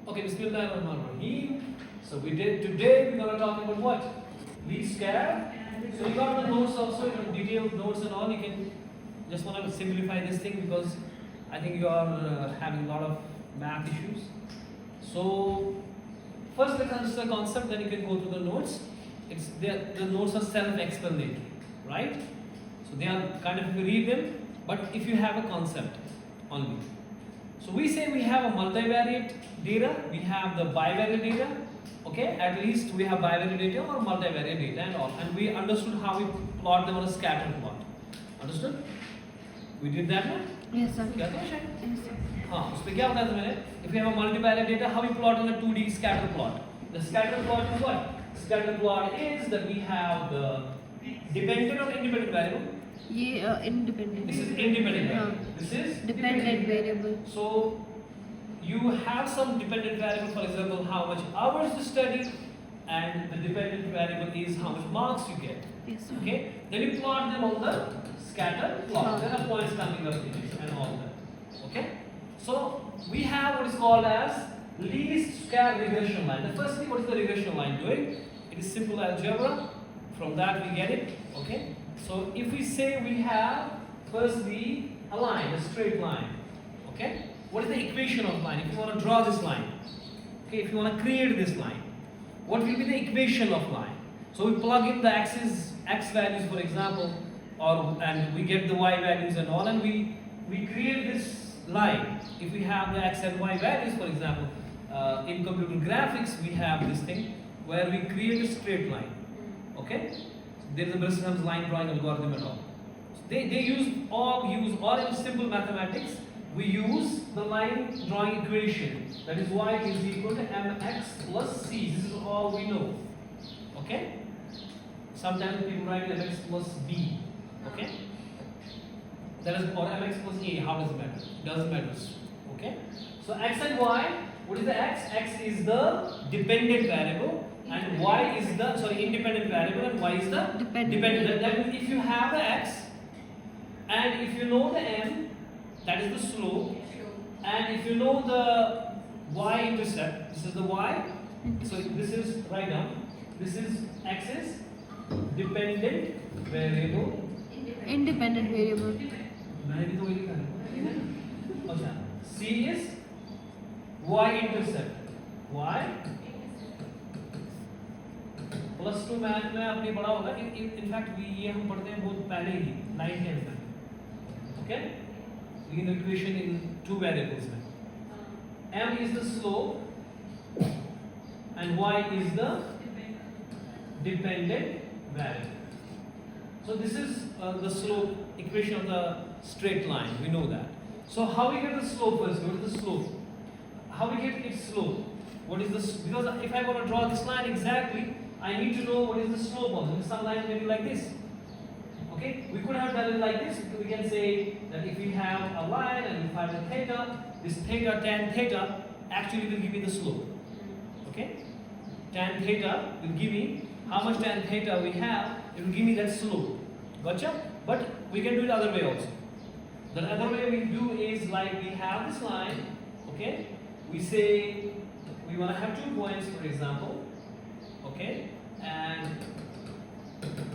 Okay, Bismillahirrahmanirrahim. So today we're gonna talk about what? Least square. So you got the notes also, you know, detailed notes and all. You can just want to simplify this thing because I think you are having a lot of math issues. So first let's understand the concept, then you can go to the notes. The notes are self-explanatory, right? So they are kind of, if you read them, but if you have a concept only. So we say we have a multivariate data, we have the bivariate data, okay? At least we have bivariate data or multivariate data and all. And we understood how we plot them on a scatter plot. Understood? We did that one? Yes, sir. क्या था शायद? Yes, sir. हाँ, उसमें क्या बताया था मैंने? If we have a multivariate data, how we plot on a 2D scatter plot? The scatter plot is what? Scatter plot is that we have the dependent or independent variable. ये independent. This is independent variable. हाँ. This is Dependent variable. So you have some dependent variable, for example, how much hours you study, and the dependent variable is how much marks you get. Yes, sir. Okay? Then you plot them on the scatter plot. There are points coming up in it and all that. Okay? So we have what is called as least square regression line. The first thing, what is the regression line doing? It is simple algebra. From that we get it. Okay? So if we say we have firstly a line, a straight line. Okay? What is the equation of line? If you want to draw this line, okay, if you want to create this line, what will be the equation of line? So we plug in the x values, for example, and we get the y values and all, and we create this line. If we have the x and y values, for example, in computer graphics we have this thing where we create a straight line. Okay? There is a Bressham's line drawing algorithm at all. So they use all in simple mathematics. We use the line drawing equation, that is y is equal to mx plus c. This is all we know. Okay? Sometimes people write mx plus b. Okay? That is, or mx plus a. How does it matter? Doesn't matter. Okay? So x and y. What is the x? X is the dependent variable, and y is the independent variable, and y is the dependent. That means if you have the x, and if you know the m, that is the slope, and if you know the y-intercept, this is the y, so this is, write down, this is x is dependent variable. Independent variable. मैंने भी तो वही लिखा है। अच्छा, c is y-intercept, y plus two math में आपने पढ़ा होगा, इनफैक्ट ये हम पढ़ते हैं बहुत पहले ही 9th 10th में, okay? In equation in two variables. M is the slope and y is the dependent variable. So this is the slope equation of the straight line. We know that. So how we get the slope first? What is the slope? How we get its slope? What is this? Because if I want to draw this line exactly, I need to know what is the slope of it. Some lines may be like this. Okay, we could have done it like this. We can say that if we have a line and we find a theta, this theta, tan theta, actually will give me the slope. Okay, tan theta will give me how much tan theta we have. It will give me that slope. Gotcha? But we can do it other way also. The other way we do is like we have this line. Okay, we say we want to have 2 points, for example. Okay, and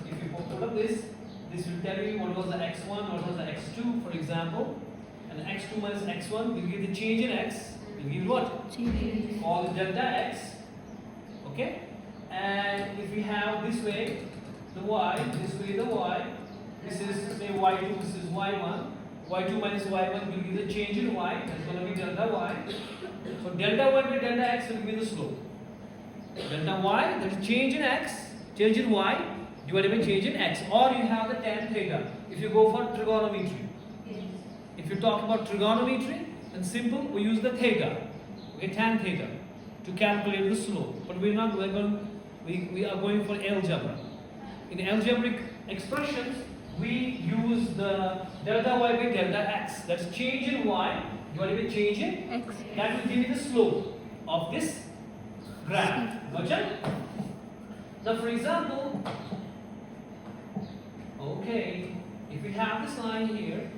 if you put up this will tell you what was the x1, what was the x2, for example, and x2 minus x1 will give the change in x, will give what? Change. Called delta x, okay? And if we have this way the y, this way the y, this is say y2, this is y1, y2 minus y1 will give the change in y, that's going to be delta y. So delta y by delta x will give the slope. Delta y, that is change in x, change in y, divided by change in x, or you have the tan theta. If you go for trigonometry, if you talk about trigonometry, then simple, we use the theta, okay, tan theta, to calculate the slope. But we are going for algebra. In algebraic expressions, we use the delta y by delta x. That's change in y divided by change in X. That will give you the slope of this graph. Gotcha? Now, for example. Okay, if we have this line here,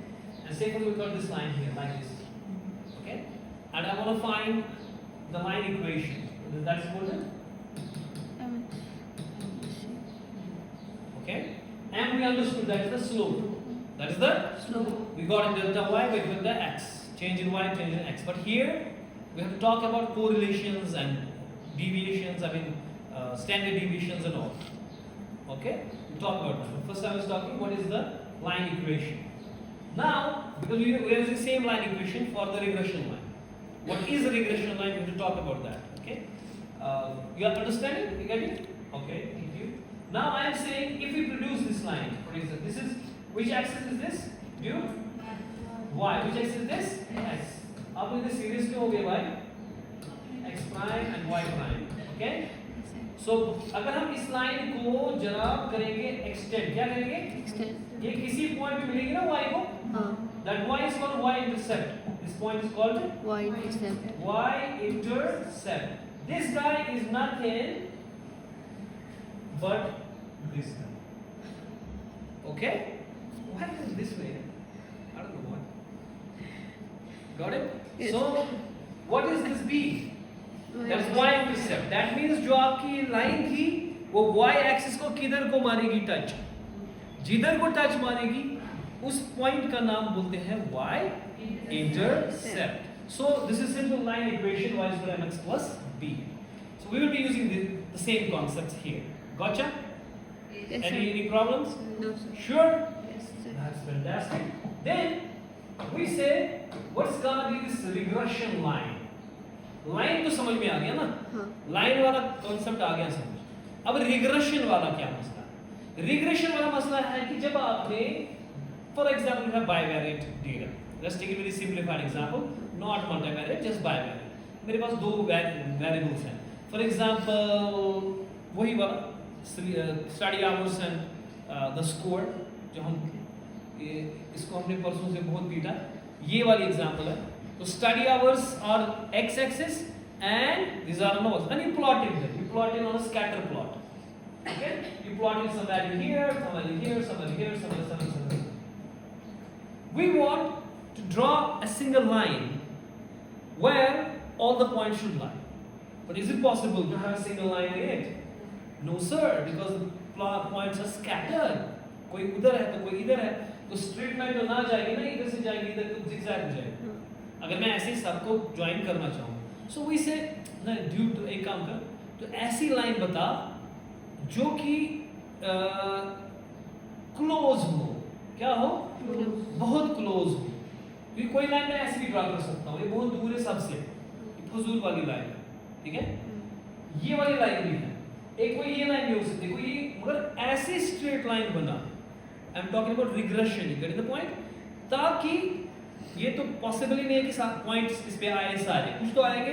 and say we got this line here like this, okay, and I want to find the line equation. That's important. Okay. M we understood that is the slope. That is the Slope. we got in delta y with the x. Change in y, change in x. But here we have to talk about correlations and deviations. I mean standard deviations and all. Okay. We talk about that. First I was talking what is the line equation. Now because we are using the same line equation for the regression line. What is a regression line? We have to talk about that. Okay. You are understanding? You get it? Okay. Thank you. Now I am saying if we produce this line, for example, this is which axis is this? Do you? Y. Which axis is this? X. अब इधर series क्यों हो गया y? X prime and y prime. Okay? So अगर हम इस line को जरा करेंगे extend, क्या करेंगे? Extend. ये किसी पॉइंट पे मिलेगी ना y को? हाँ. That y is called y intercept. This point is called Y intercept. y intercept. This guy is nothing but this guy. Okay? Why is this way? I don't know why. Got it? Yes. So, what is this B? That's y intercept. That means जो आपकी line थी वो y axis को किधर को मारेगी touch? जिधर को टच मारेगी उस पॉइंट का नाम बोलते हैं y intercept. So this is simple line equation y is equal to mx plus b. So we will be using the same concepts here. Gotcha? Yes, Any problems? No, sir. Sure? Yes, sir. That's fantastic. Then we say what's gonna be this regression line? Line तो समझ में आ गया ना? हाँ. Line वाला concept आ गया समझ. अब रिग्रेशन वाला क्या मसला है? रिग्रेशन वाला मसला है कि जब आपने फॉर एग्जांपल है बाइवेरिएंट data. Let's take a very simplified example, not multivariate, just bivariate. मेरे पास दो वेरिएबल्स हैं. फॉर एग्जांपल वही वाला study hours and the score जो हम इसको हमने परसों से बहुत पीटा. ये वाली एग्जांपल है. तो study hours are x axis and these are nodes and you plot it there. You plot it on a scatter plot. Okay? You plot it some value here, some value here, some value here, some value. We want to draw a single line where all the points should lie. But is it possible to have a single line in it? No sir, because the points are scattered. कोई उधर है तो कोई इधर है. तो straight line तो ना जाएगी ना, इधर से जाएगी इधर तो zigzag हो जाएगी. अगर मैं ऐसे ही सबको ज्वाइन करना चाहूँ, so we say ना ड्यू टू एक काम कर, तो ऐसी लाइन बता जो कि क्लोज हो. क्या हो? बहुत क्लोज हो. क्योंकि कोई लाइन मैं ऐसे भी ड्रा कर सकता हूँ. ये बहुत दूर है सबसे. ये फजूल वाली लाइन है. ठीक है? ये वाली लाइन भी है. एक कोई ये लाइन भी हो सकती है. कोई मगर ऐसी स्ट्रेट लाइन बना. I am talking about regression. You get the point? ताकि ये तो पॉसिबल ही नहीं है कि सारे पॉइंट्स इस पे आए सारे. कुछ तो आएंगे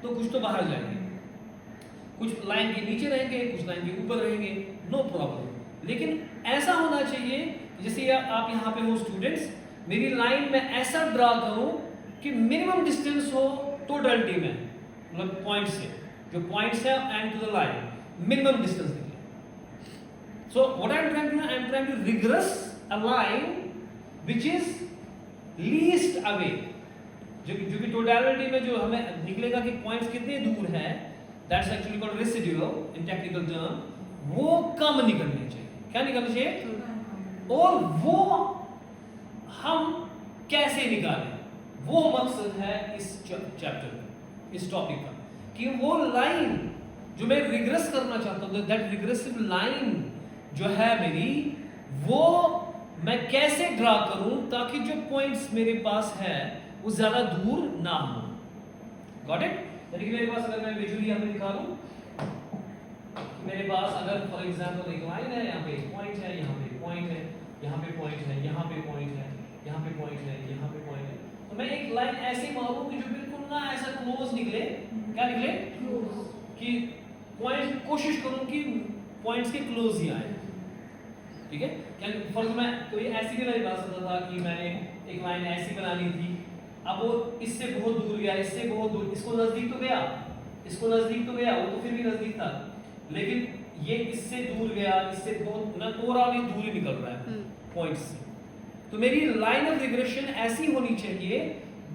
तो कुछ तो बाहर जाएंगे. कुछ लाइन के नीचे रहेंगे, कुछ लाइन के ऊपर रहेंगे. No problem. लेकिन ऐसा होना चाहिए जैसे आप यहाँ पे हो स्टूडेंट्स, मेरी लाइन में ऐसा ड्रा करूं कि मिनिमम डिस्टेंस हो टोटलिटी में, मतलब पॉइंट से जो पॉइंट्स है and to the line minimum distance निकले. So what I am trying to, I am trying to regress a line which is least away. जो कि टोटलिटी में जो हमें निकलेगा कि पॉइंट्स कितने दूर है, that's actually called residual in technical term. वो कम निकलनी चाहिए. क्या निकलनी चाहिए? और वो हम कैसे निकालें, वो मकसद है इस चैप्टर का, इस टॉपिक का, कि वो लाइन जो मैं रिग्रेस करना चाहता हूँ, दैट रिग्रेसिव लाइन जो है मेरी, वो मैं कैसे ड्रा करूं ताकि जो पॉइंट्स मेरे पास है वो ज्यादा दूर ना हो. Got it? यानी कि मेरे पास अगर मैं विजुअली यहाँ पे दिखा दूं, मेरे पास अगर फॉर एग्जांपल एक लाइन है, यहाँ पे एक पॉइंट है, यहाँ पे एक पॉइंट है, यहाँ पे पॉइंट है, यहाँ पे पॉइंट है, यहाँ पे पॉइंट है, यहाँ पे पॉइंट है, तो मैं एक लाइन ऐसे मारूं कि जो बिल्कुल ना ऐसा क्लोज निकले. क्या निकले? कि पॉइंट कोशिश करूं कि पॉइंट्स के क्लोज ही आए. ठीक है? क्या फॉर मैं कोई ऐसी भी लाइन बना सकता था कि मैंने एक लाइन ऐसी बनानी थी, अब वो इससे बहुत दूर गया, इससे बहुत दूर, इसको नजदीक तो गया, इसको नजदीक तो गया, वो तो फिर भी नजदीक था, लेकिन ये इससे दूर गया, इससे बहुत ना ओवरऑल ये दूरी निकल रहा है पॉइंट्स से. तो मेरी लाइन ऑफ रिग्रेशन ऐसी होनी चाहिए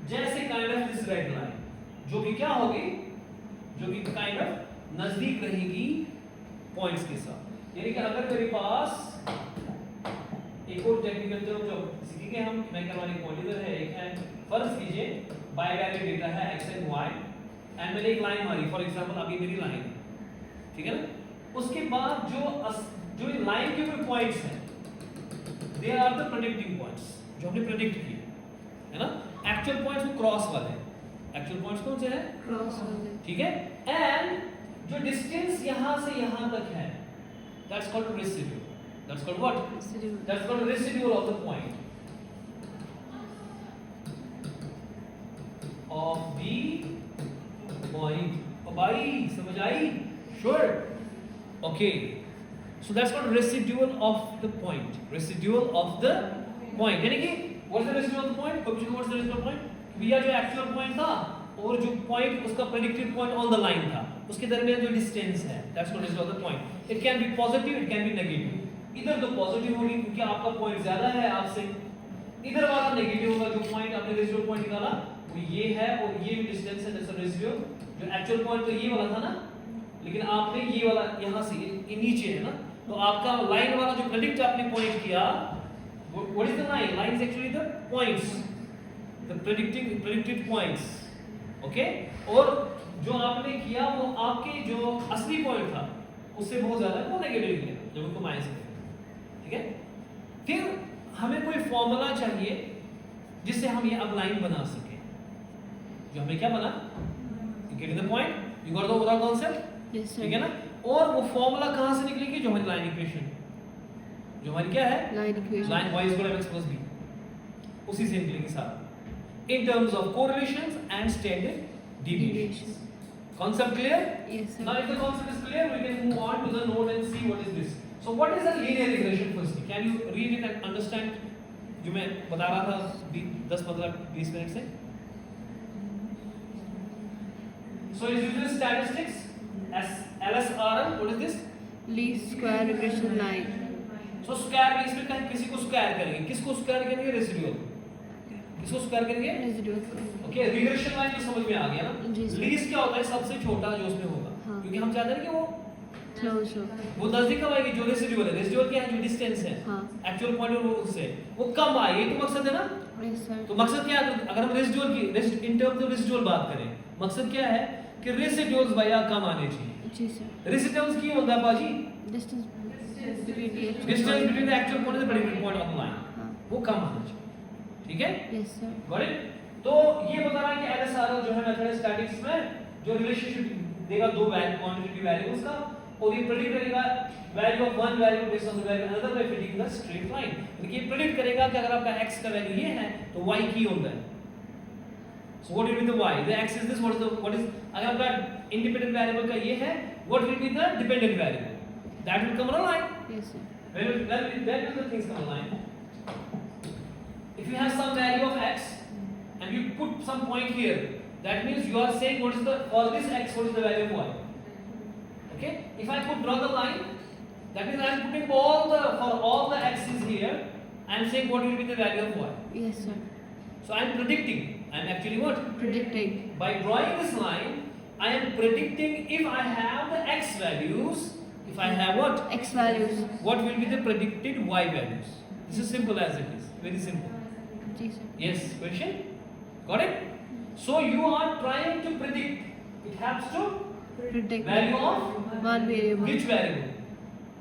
जैसे kind of this red line जो कि क्या होगी, जो कि काइंड ऑफ नजदीक रहेगी पॉइंट्स के साथ। यानी कि अगर मेरे पास एक और टेक्निकल टर्म जो सीखेंगे हम, मैं करवाने की पॉइंट इधर है, एक है फर्ज कीजिए बाइवैलिड डेटा है x एंड y एंड मैंने एक लाइन मारी, फॉर एग्जांपल अभी मेरी लाइन है, ठीक है ना। उसके बाद जो लाइन के ऊपर पॉइंट्स हैं, they are the predicting points, जो हमने प्रेडिक्ट किए, है ना। एक्चुअल पॉइंट्स वो क्रॉस वाले हैं, एक्चुअल पॉइंट्स कौन से हैं, क्रॉस वाले, ठीक है। एंड जो डिस्टेंस यहां से यहां तक है, that's called residue, that's called what, residue, that's called residue of the point of the point. भाई समझ आई, sure, okay. So that's called residual of the point. Residual of the point. यानी कि what's the residual of the point? What's the residual of the point? भैया जो actual point था और जो point उसका predicted point on the line था, उसके दरमियान जो distance है, that's called residual of the point. It can be positive, it can be negative. इधर तो positive होगी क्योंकि आपका point ज़्यादा है आपसे, इधर वाला negative होगा, जो point आपने residual point निकाला वो ये है और ये भी distance है, that's a residual। जो actual point तो ये वाला था ना, लेकिन आपने ये वाला यहाँ से ये नीचे है ना, तो आपका लाइन वाला जो प्रेडिक्ट आपने पॉइंट किया, what is the line, line is actually the points, the predicted points, okay. और जो आपने किया वो आपके जो असली पॉइंट था उससे बहुत ज्यादा वो नेगेटिव है, जब उसको माइनस करें, ठीक है। फिर हमें कोई फॉर्मूला चाहिए जिससे हम ये अब लाइन बना सके, जो हमें क्या बना, get the point, you got the overall concept, yes sir, ठीक है ना। और वो फॉर्मूला कहां से निकलेगी, जो हमारी लाइन इक्वेशन, जो हमारी क्या है, line equation, line y equal mx plus b, उसी से निकलेगी सारा, in terms of correlations and standard deviations. Concept clear? yes sir, Now if the concept is clear, we can move on to the note and see what is this. So what is a linear regression firstly? Can you read it and understand? जो मैं बता रहा था 10-15-20 minute से. So it is usually statistics as LSRL. What is this? least square regression line, So square इसमें कहीं किसी को स्क्वायर करेंगे, किसको स्क्वायर करेंगे, रेसिडुअल, किसको स्क्वायर करेंगे, रेसिड्यू, ओके। रिग्रेशन लाइन तो समझ में आ गया ना। जी, सर। लीस्ट क्या होता है, सबसे छोटा जो उसमें होगा, हाँ। क्योंकि हम चाहते हैं कि वो क्लोज हो, नजदीक कब आएगी, जो रेसिडुअल है, रेसिडुअल क्या है, जो डिस्टेंस है, हाँ, एक्चुअल पॉइंट और वो उससे वो कम आए, ये तो मकसद है ना। यस सर, तो मकसद क्या है, अगर हम रेसिडुअल की इन टर्म्स ऑफ रेसिडुअल बात करें, मकसद क्या है कि रेसिडुअल्स भैया कम आने चाहिए। जी सर, रेसिडुअल्स की होता है बाजी, distance between distance between the actual point and the predicted point of the line, हाँ, वो कम आना चाहिए, ठीक है, यस सर, गॉट इट। तो ये बता रहा है कि एलएसआरएल जो है मेथड है स्टैटिक्स में, जो रिलेशनशिप देगा दो क्वांटिटेटिव वेरिएबल्स का, और ये प्रेडिक्ट करेगा value of one variable based on the value another by fitting the straight line. यानी ये प्रेडिक्ट करेगा कि अगर आपका x का वैल्यू ये है तो y की होगा है। So what will be the y, the x is this, what is अगर आपका इंडिपेंडेंट वेरिएबल का ये है, what will be the dependent variable, that will come on line. Yes sir, When will the things come online? If you have some value of x and you put some point here, that means you are saying what is the, for this x, what is the value of y? Okay? If I could draw the line, that means I am putting for all the x's here, I am saying what will be the value of y. yes sir, So I am predicting. I am actually what? predicting, By drawing this line, I am predicting if I have the x values, if I have what? x values, What will be the predicted y values? This is simple as it is. Very simple. जी sir, Yes, question? Got it? So you are trying to predict. It has to predict value of one variable, which variable?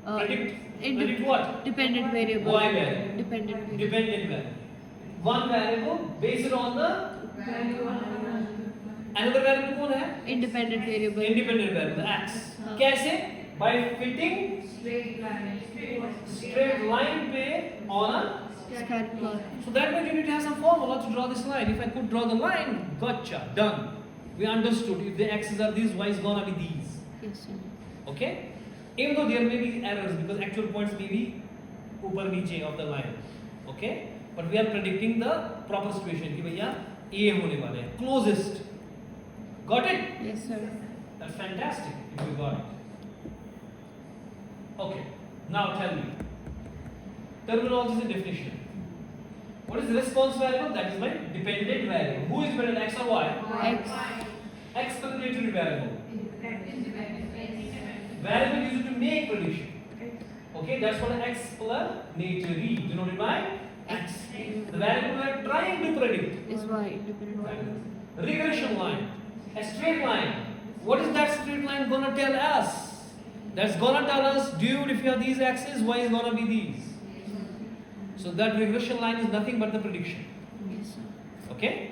Predict. Predict what? dependent variable, Y value. dependent variable, Dependent variable. One variable based on the another variable कौन है? independent variable, Independent variable, the x. हाँ। कैसे? By fitting straight line पे on a. scatter plot, So that means you need to have some formula to draw this line. If I could draw the line, gotcha, done. We understood. If the x's are these, y is gonna be these. yes sir, Okay? Even though there may be errors because actual points may be ऊपर नीचे of the line. Okay? But we are predicting the proper situation कि भैया ये होने वाले हैं. Closest. Got it? yes sir, That's fantastic. If you got it. Okay. Now tell me. Terminology is a definition. What is the response variable? That is my dependent variable. Who is dependent, x or y? x, Explanatory variable. Variable used to make prediction. Okay, that's called explanatory. Denoted by X. The variable we are trying to predict. Is Y independent variable. Regression line. A straight line. What is that straight line gonna tell us? That's gonna tell us, dude, if you have these axes, Y is gonna be these. So that regression line is nothing but the prediction. Yes, sir. Okay?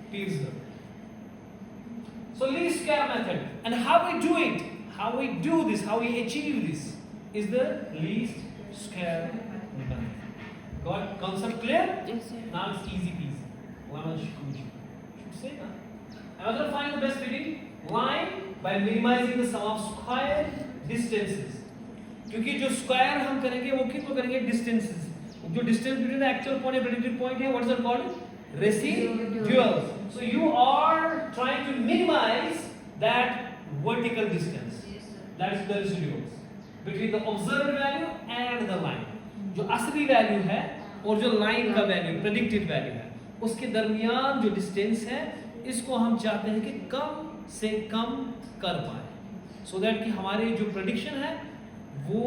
Please. So least square method. And how we do it, how we do this, how we achieve this is the least square method. Got concept clear? Yes, sir. Now it's easy peasy. Lemon squeezy. Should say that. I'm going to find the best fitting line by minimizing the sum of square distances. क्योंकि जो square हम करेंगे वो कितना करेंगे distances. जो distance between the actual point and predicted point है, what is it called? Residuals. So you are trying to minimize that vertical distance. That's the residuals between the observed value and the line. जो असली value है और जो line का value predicted value है उसके दरमियान जो डिस्टेंस है इसको हम चाहते हैं कि कम से कम कर पाए, सो दैट कि हमारे जो प्रेडिक्शन है वो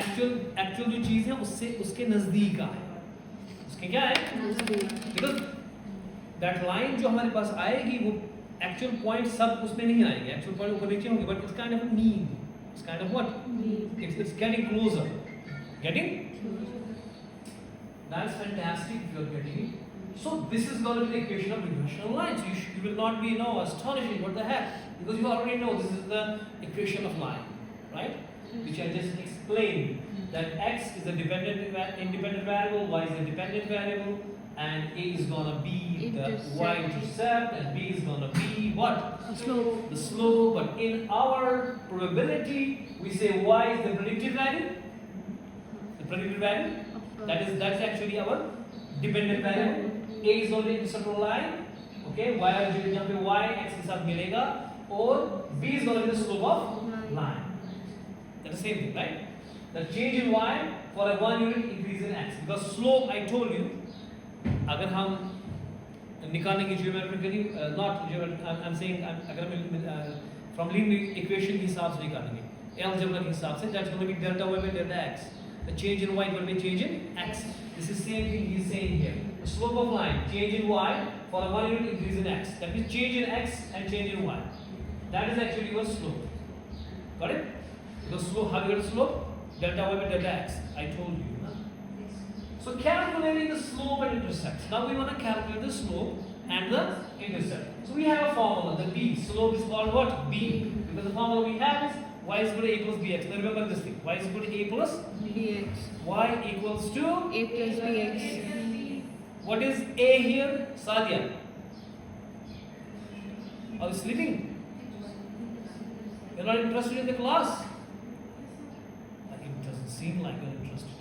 एक्चुअल जो चीज़ है उससे उसके नज़दीक आए. उसके क्या है? बिकॉज दैट लाइन जो हमारे पास आएगी वो एक्चुअल पॉइंट सब उसमें नहीं आएंगे, एक्चुअल पॉइंट ऊपर नीचे होंगे, but it's kind of need, it's kind of what, it's getting closure, getting. That's fantastic if you're getting it. So this is going to be the equation of regression line. So you will not be astonishing what the heck, because you already know this is the equation of line, right? Which I just explained, that x is a independent variable, y is a dependent variable, and a is going to be the y-intercept, and b is going to be what? Slope. The slope. But in our probability, we say y is the predicted value. The predicted value. That's actually our dependent variable. A is only intercept line. Okay, y जहाँ पे y x के साथ मिलेगा, और b is going to be the slope of line. That's the same thing, right? The change in y for a 1 unit increase in x. Because slope, I told you, अगर हम निकालने की geometrically, not geometrically, I'm saying अगर हम from linear equation के हिसाब से निकालेंगे, algebra के हिसाब से, that's going to be delta y by delta x. The change in y is going to be change in x. This is same thing he is saying here. The slope of line, change in y for a 1 unit increase in x. That means change in x and change in y. That is actually your slope. Got it? The slope, how you get the slope? Delta y by delta x. I told you. Huh? So calculating the slope and intercept. Now we want to calculate the slope and the intercept. So we have a formula. The b slope is called what? B. Because the formula we have is y is equal to a plus bx. Now remember this thing. Y is equal to a plus bx. Y equals to A plus bx. What is a here? Sadia. Are you sleeping? You're not interested in the class? It doesn't seem like you're interested.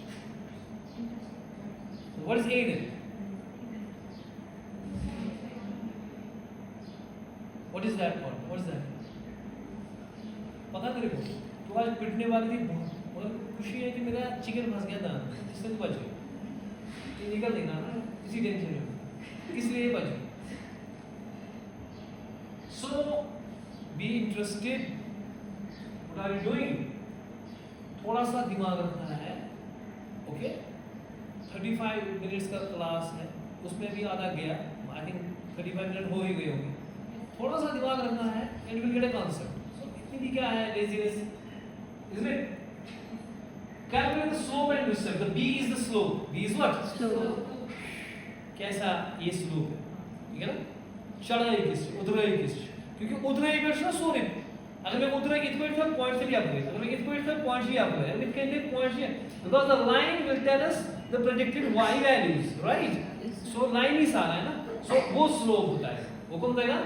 So what is a then? What is that for? What is that? पता तेरे को तो आज पिटने वाली थी बहुत, मगर खुशी है कि मेरा चिकन फंस गया दांत में, इससे तो बच गई. ये निकल देना ना इसी टेंशन में, इसलिए बच गई. So be interested. What are you doing? थोड़ा सा दिमाग रखना है. Okay? 35 minutes का क्लास है, उसमें भी आधा गया. I think 35 minutes हो ही गए होंगे. थोड़ा सा दिमाग रखना है and you will get a concept. इतनी क्या है laziness, isn't it? Calculate the slope and intercept. The b is the slope. B is what? Slope. कैसा ये slope है, ठीक है ना? चढ़ाई किससे, उतराई किससे? क्योंकि उतराई किससे सोने. अगर मैं उतराई कितने पर था पॉइंट से भी आप गए. अगर मैं कितने पर था पॉइंट से आप गए. अगर कितने पॉइंट से, because the line will tell us the predicted y values, right? So line ही सारा है ना. So वो slope होता है. वो कौन देगा?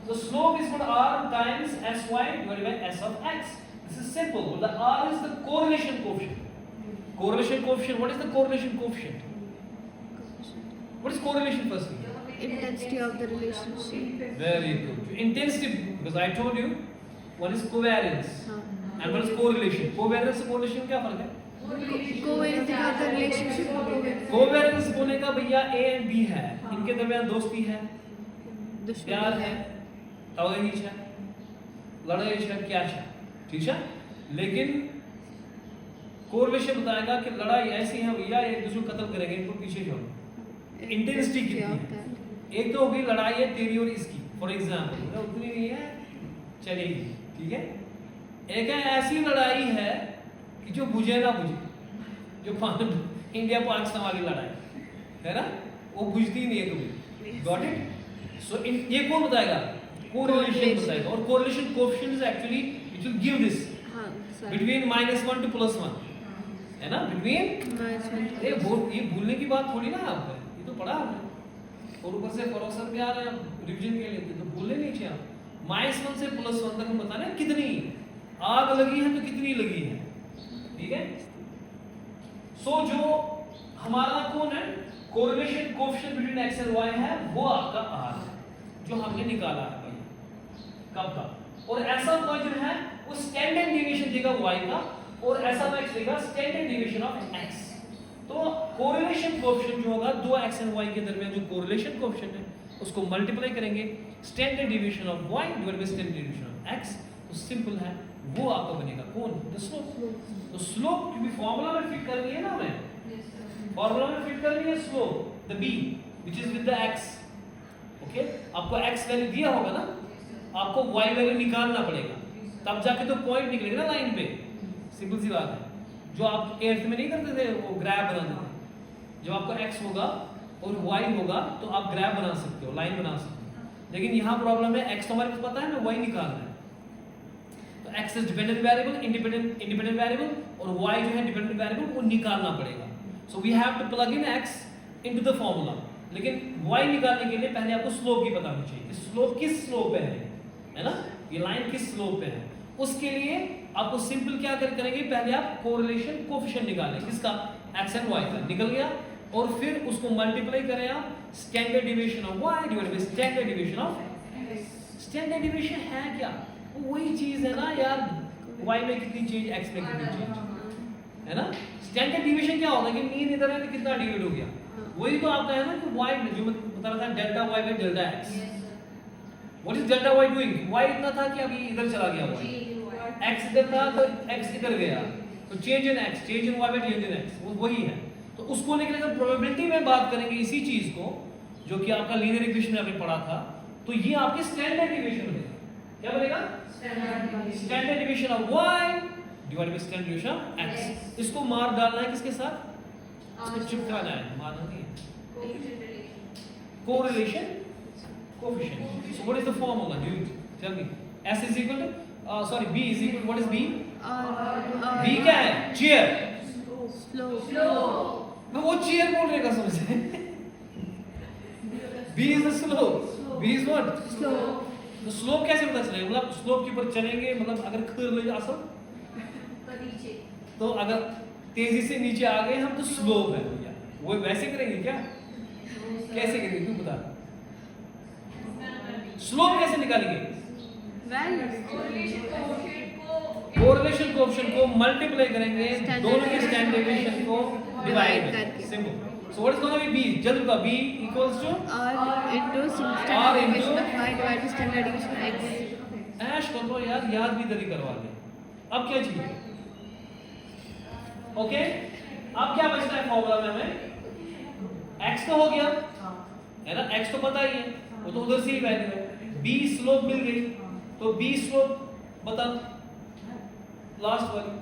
The slope is equal to r times sy divided by s of x. This is simple. The r is the correlation coefficient. Correlation coefficient. What is the correlation coefficient? What is correlation firstly? Intensity of the relationship. Very good. Intensity, because I told you, one is covariance and one is correlation. Covariance and correlation क्या फर्क है? Covariance का तो relationship covariance. Covariance बोले का भैया a and b है, इनके दरमियान दोस्ती है, प्यार है, तवही है लड़ाई है क्या है ठीक है लेकिन कोरिलेशन बताएगा कि लड़ाई ऐसी है भैया एक दूसरे को कत्ल करेंगे इनको पीछे छोड़ो इंटेंसिटी कितनी है एक तो हो गई लड़ाई है तेरी और इसकी फॉर एग्जांपल उतनी नहीं है चलेगी ठीक है एक है ऐसी लड़ाई है कि जो बुझे ना बुझे जो इंडिया पाकिस्तान वाली लड़ाई है ना वो बुझती नहीं है कभी गॉट इट सो ये कौन बताएगा कोरिलेशन बताएगा और correlation coefficient is actually it will give this between -1 to +1 है ना बिटवीन ये भूलने की बात थोड़ी ना आपको ये तो पढ़ा आपने और ऊपर से प्रोफेसर भी आ रहे हैं रिवीजन के लिए तो भूलने नहीं चाहिए आप -1 से +1 तक हम बताने कितनी आग लगी है तो कितनी लगी है ठीक है सो जो हमारा कौन है correlation coefficient between x and y है वो आपका r है जो हमने निकाला है भाई कब का और ऐसा पॉइंट है वो स्टैंडर्ड डिवीएशन देगा y का और ऐसा मैच देगा स्टैंडर्ड डिवीएशन ऑफ x तो कोरिलेशन कोएफिशिएंट जो होगा दो x एंड y के दरमियान जो कोरिलेशन कोएफिशिएंट है उसको मल्टीप्लाई करेंगे standard deviation of y divided by standard deviation of x तो सिंपल है वो आपका बनेगा कौन द स्लोप तो स्लोप की भी फार्मूला में फिट करनी है ना हमें फार्मूला में फिट करनी है slope the b which is with the x okay आपको x वैल्यू दिया होगा ना आपको y वैल्यू निकालना पड़ेगा तब जाके तो पॉइंट निकलेगा ना लाइन पे सिंपल सी बात है जो आप 8th में नहीं करते थे वो ग्राफ बनाते थे जब आपको x होगा और y होगा तो आप ग्राफ बना सकते हो लाइन बना सकते हो लेकिन यहाँ प्रॉब्लम है x तो हमारे पास पता है ना y निकालना है तो x is dependent variable independent variable और y जो है डिपेंडेंट वेरिएबल वो निकालना पड़ेगा so we have to plug in x into the formula लेकिन y निकालने के लिए पहले आपको स्लोप की पता होनी चाहिए कि स्लोप किस स्लोप पे है ना ये लाइन किस स्लोप पे है उसके लिए आपको सिंपल क्या करेंगे पहले आप कोरिलेशन कोएफिशिएंट निकालें किसका x एंड y का निकल गया और फिर उसको मल्टीप्लाई करें आप standard deviation of y divided by standard deviation of standard deviation है क्या वही चीज है ना यार y में कितनी चीज x में कितनी चीज है ना स्टैंडर्ड डिवीएशन क्या होता है कि मीन इधर है तो कितना डिवाइड हो गया वही तो आपका है ना कि y जो मैं बता रहा था delta y by delta x what is delta y doing y इतना था कि अभी इधर चला गया y x इधर था तो x इधर गया तो change in x change in y by change in x वो वही है तो उसको लेकर अगर प्रोबेबिलिटी में बात करेंगे इसी चीज को जो कि आपका लीनियर इक्वेशन में आपने पढ़ा था तो ये आपके स्टैंडर्ड डिवीएशन बनेगा क्या बनेगा standard deviation of y divided by standard deviation of x इसको मार डालना है किसके साथ इसको चिपकाना है मारना नहीं है correlation coefficient so what is the formula do you tell me s is equal to sorry b is equal to what is b b क्या है cheer स्लोप मैं वो cheer बोल रहे कसम से b is the slope b is what slope तो slope कैसे पता चलेगा मतलब स्लोप के ऊपर चलेंगे मतलब अगर खर ले जा तो अगर तेजी से नीचे आ गए हम तो स्लोप है भैया वो वैसे करेंगे क्या कैसे करेंगे तू बता स्लोप कैसे निकालेंगे कोरिलेशन कोएफिशिएंट को मल्टीप्लाई करेंगे दोनों के स्टैंडर्ड डिवीएशन को डिवाइड करके simple so what is gonna be b जल्दी बता b equals to r into standard deviation of y divided by standard deviation of x ऐश कर लो यार याद भी दरी करवा ले अब क्या चाहिए ओके अब क्या बचता है फॉर्मूला में हमें x तो हो गया है ना x तो पता ही है वो तो उधर से ही वैल्यू है b स्लोप मिल गई तो b स्लोप बता लास्ट वाली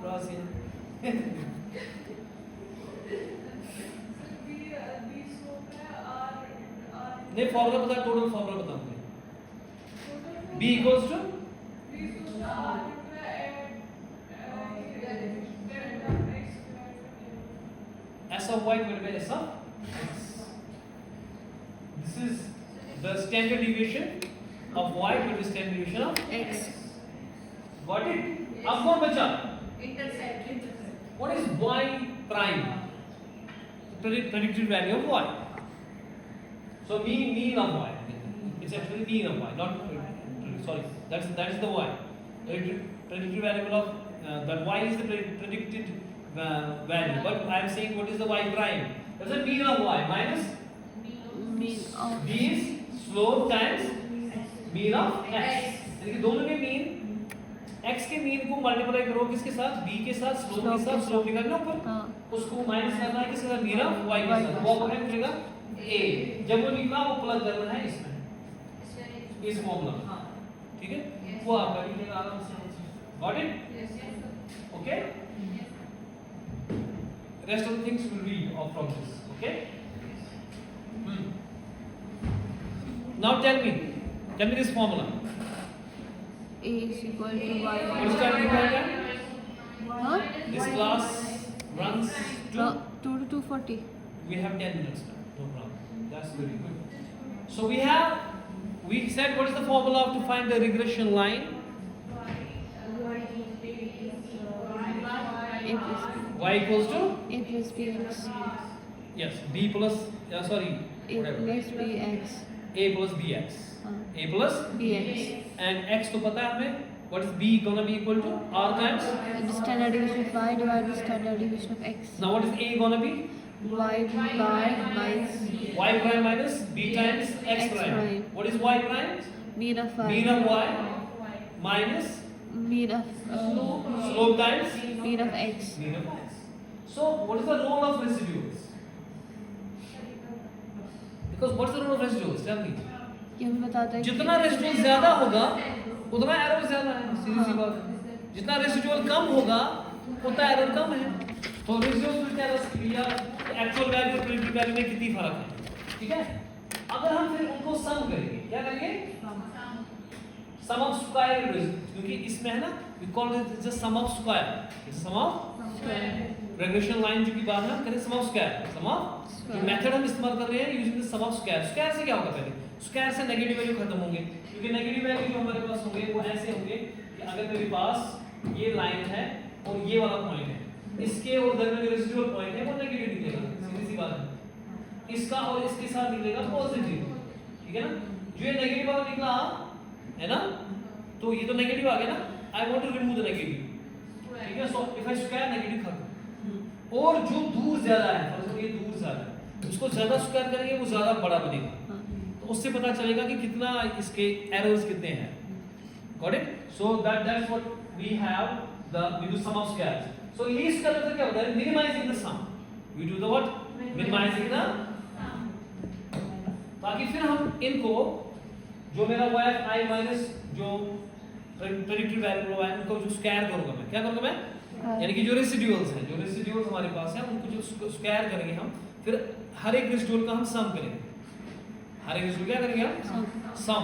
राशि नहीं फॉर्मूला बता टोटल फॉर्मूला बता मुझे b equals to s of y divided by s of x this is the standard deviation of y divided by standard deviation of x got it अब कौन बचा what is y prime predicted value of y so mean of y it's actually mean of y not sorry that is the y predicted variable of that y is the predicted value but I am saying what is the y prime that's the mean of y minus mean of b is slope times mean of x, यानी कि दोनों के mean, x के mean को multiply करो किसके साथ, b के साथ, स्लोप के साथ, स्लोप निकालना ऊपर, हाँ। उसको माइनस करना है किसके साथ, मीन ऑफ y के साथ, वो आपको मिलेगा a, जब वो निकला वो प्लग करना है इसमें, इस फॉर्मूला में, ठीक है, वो आपका निकलेगा आराम से, got it, okay, rest of the things will read off from this, okay. Now tell me this formula. A is equal to y. What is that equal? Huh? This class runs to. 2 to 240. We have 10 minutes now. No problem. That's very good. So we said what is the formula to find the regression line? A plus b. Y equals to A plus bx. yes b plus sorry A whatever plus bx. a plus bx. हाँ. A plus bx. and x तो पता है हमें. What is b gonna be equal to? R times. The standard deviation of y divided by standard deviation of x. Now what is a gonna be? Y bar minus Y prime minus b times x X prime. prime. What is y prime? mean of y. Mean of y minus Mean of slope times mean of x. mean of x. So what is the role of residuals? Because what's the role of residuals? Tell me. ये हमें बताता है जितना residual ज्यादा होगा उतना error ज्यादा है, सीधी सी बात है. जितना रेसिडुअल कम होगा उतना एरर कम है. तो रेसिडुअल को क्या रस या एक्चुअल वैल्यू और प्रिडिक्टेड वैल्यू में कितनी फर्क है, ठीक है. अगर हम फिर उनको सम करेंगे, क्या करेंगे, सम ऑफ स्क्वायर रेसिडुअल, क्योंकि इसमें है ना we call it just sum of square, sum of regression line जो की बात है हम करें sum of square, sum of जो मेथड हम इस्तेमाल कर रहे हैं using the sum of square. Square से क्या होगा, पहले स्क्वायर से नेगेटिव वैल्यू खत्म होंगे, क्योंकि नेगेटिव वैल्यू जो हमारे पास होंगे वो ऐसे होंगे कि अगर मेरे पास ये लाइन है और ये वाला पॉइंट है, इसके और दरमियान जो रेसिडुअल पॉइंट है वो नेगेटिव निकलेगा, सीधी सी बात है. इसका और इसके साथ निकलेगा पॉजिटिव, ठीक है ना. जो ये नेगेटिव वाला निकला है ना, तो ये तो नेगेटिव आ गया ना, I want to remove the negative, ठीक है. So if I square negative खत्म, और जो दूर ज्यादा है, फॉर एग्जांपल ये दूर ज्यादा है, उसको ज्यादा स्क्वायर करेंगे वो ज्यादा बड़ा बनेगा, तो उससे पता चलेगा कि कितना इसके एरर्स कितने हैं. Got it. So that's what we have the we do sum of squares. So least का मतलब क्या होता है, minimising the sum. We do the what, minimising the, ताकि फिर हम इनको जो मेरा yi माइनस जो प्रेडिक्टेड वैल्यू है उनको जो स्क्वायर करूंगा मैं, क्या करूंगा मैं, यानी कि जो रेसिडुअल्स हैं, जो रेसिडुअल्स हमारे पास हैं उनको जो स्क्वायर करेंगे हम, फिर हर एक रेसिडुअल का हम सम करेंगे, हर एक रेसिडुअल क्या करेंगे हम, सम,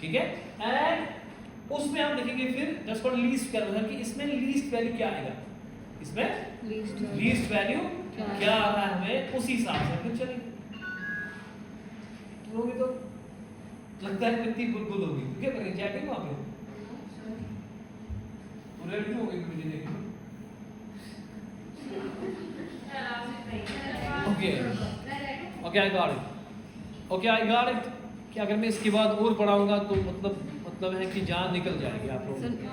ठीक है. एंड उसमें हम देखेंगे फिर दैट्स कॉल्ड लीस्ट स्क्वायर, मतलब कि इसमें लीस्ट वैल्यू क्या आएगा, इसमें लीस्ट वैल्यू क्या आ रहा है हमें उसी हिसाब से फिर चलेंगे. तुम लोग तो लगता है कितनी बुलबुल होगी, क्या करेंगे, चैटिंग वहां पे रेडी हो गई मुझे देखो. Okay I got it. Okay I got it. कि अगर मैं इसके बाद और पढ़ाऊंगा तो मतलब है कि जान निकल जाएगी आप लोगों की.